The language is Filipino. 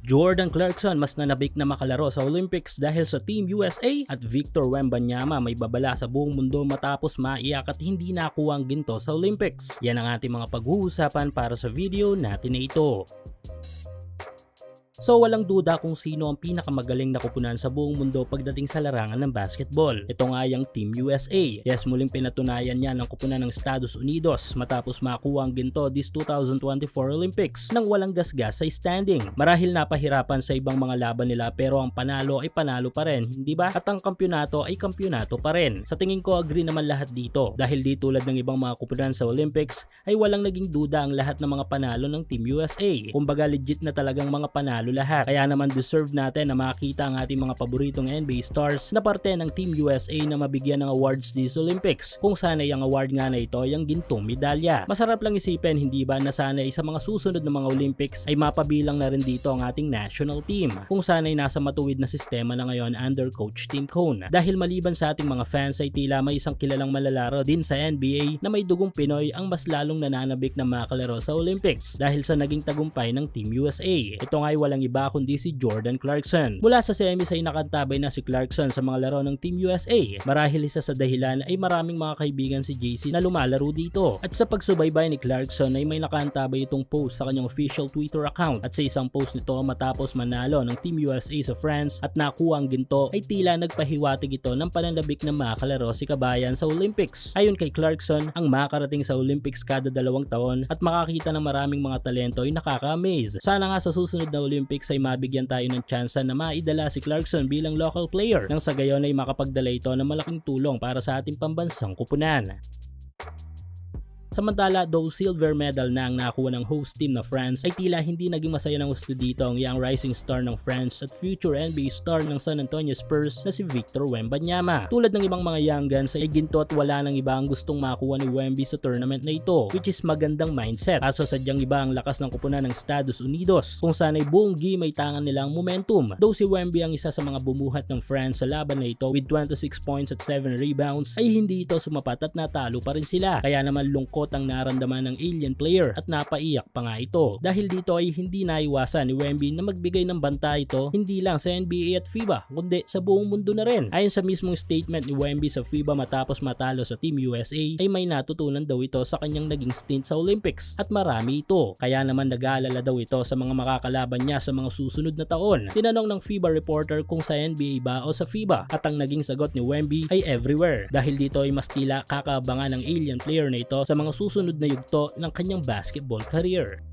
Jordan Clarkson mas nanabik na makalaro sa Olympics dahil sa Team USA at Victor Wembanyama may babala sa buong mundo matapos maiyak at hindi nakuha ang ginto sa Olympics. Yan ang ating mga pag-uusapan para sa video natin na ito. So walang duda kung sino ang pinakamagaling na kupunan sa buong mundo pagdating sa larangan ng basketball. Ito nga yung Team USA. Yes, muling pinatunayan niya ng kupunan ng Estados Unidos matapos makuha ang ginto this 2024 Olympics nang walang gasgas sa standing. Marahil napahirapan sa ibang mga laban nila pero ang panalo ay panalo pa rin, hindi ba? At ang kampyonato ay kampyonato pa rin. Sa tingin ko agree naman lahat dito dahil di tulad ng ibang mga kupunan sa Olympics ay walang naging duda ang lahat ng mga panalo ng Team USA. Kumbaga legit na talagang mga panalo lahat. Kaya naman deserve natin na makita ang ating mga paboritong NBA stars na parte ng Team USA na mabigyan ng awards this Olympics. Kung sana'y ang award nga na ito ay ang gintong medalya. Masarap lang isipin, hindi ba, na sana'y sa mga susunod na mga Olympics ay mapabilang na rin dito ang ating national team. Kung sana'y nasa matuwid na sistema na ngayon under Coach Tim Cone. Dahil maliban sa ating mga fans ay tila may isang kilalang malalaro din sa NBA na may dugong Pinoy ang mas lalong nananabik na makalaro sa Olympics dahil sa naging tagumpay ng Team USA. Ito nga ay walang iba kundi si Jordan Clarkson. Mula sa semis ay nakantabay na si Clarkson sa mga laro ng Team USA. Marahil isa sa dahilan ay maraming mga kaibigan si JC na lumalaro dito. At sa pagsubaybay ni Clarkson ay may nakantabay itong post sa kanyang official Twitter account. At sa isang post nito matapos manalo ng Team USA sa France at nakuha ang ginto ay tila nagpahiwatig ito ng pananabik na makalaro si kabayan sa Olympics. Ayon kay Clarkson, ang makarating sa Olympics kada 2 taon at makakita ng maraming mga talento ay nakaka-amaze. Sana nga sa susunod na Olympics ay mabigyan tayo ng tsansa na maidala si Clarkson bilang local player nang sa gayon ay makapagdala ito ng malaking tulong para sa ating pambansang kupunan. Samantala, though silver medal na ang nakuha ng host team na France, ay tila hindi naging masaya ng gusto dito ang young rising star ng France at future NBA star ng San Antonio Spurs na si Victor Wembanyama. Tulad ng ibang mga young guns ay ginto at wala nang iba ang gustong makuha ni Wemby sa tournament na ito, which is magandang mindset. Kaso sadyang iba ang lakas ng kupunan ng Estados Unidos kung sana'y buong game ay tangan nilang momentum. Though si Wemby ang isa sa mga bumuhat ng France sa laban na ito with 26 points at 7 rebounds, ay hindi ito sumapat at natalo pa rin sila. Kaya naman lungkot ang naramdaman ng alien player at napaiyak pa nga ito. Dahil dito ay hindi naiwasan ni Wemby na magbigay ng banta ito hindi lang sa NBA at FIBA kundi sa buong mundo na rin. Ayon sa mismong statement ni Wemby sa FIBA matapos matalo sa Team USA ay may natutunan daw ito sa kanyang naging stint sa Olympics at marami ito. Kaya naman nag-aalala daw ito sa mga makakalaban niya sa mga susunod na taon. Tinanong ng FIBA reporter kung sa NBA ba o sa FIBA at ang naging sagot ni Wemby ay everywhere dahil dito ay mas tila kakaabangan ng alien player na ito sa mga susunod na yugto ng kanyang basketball career.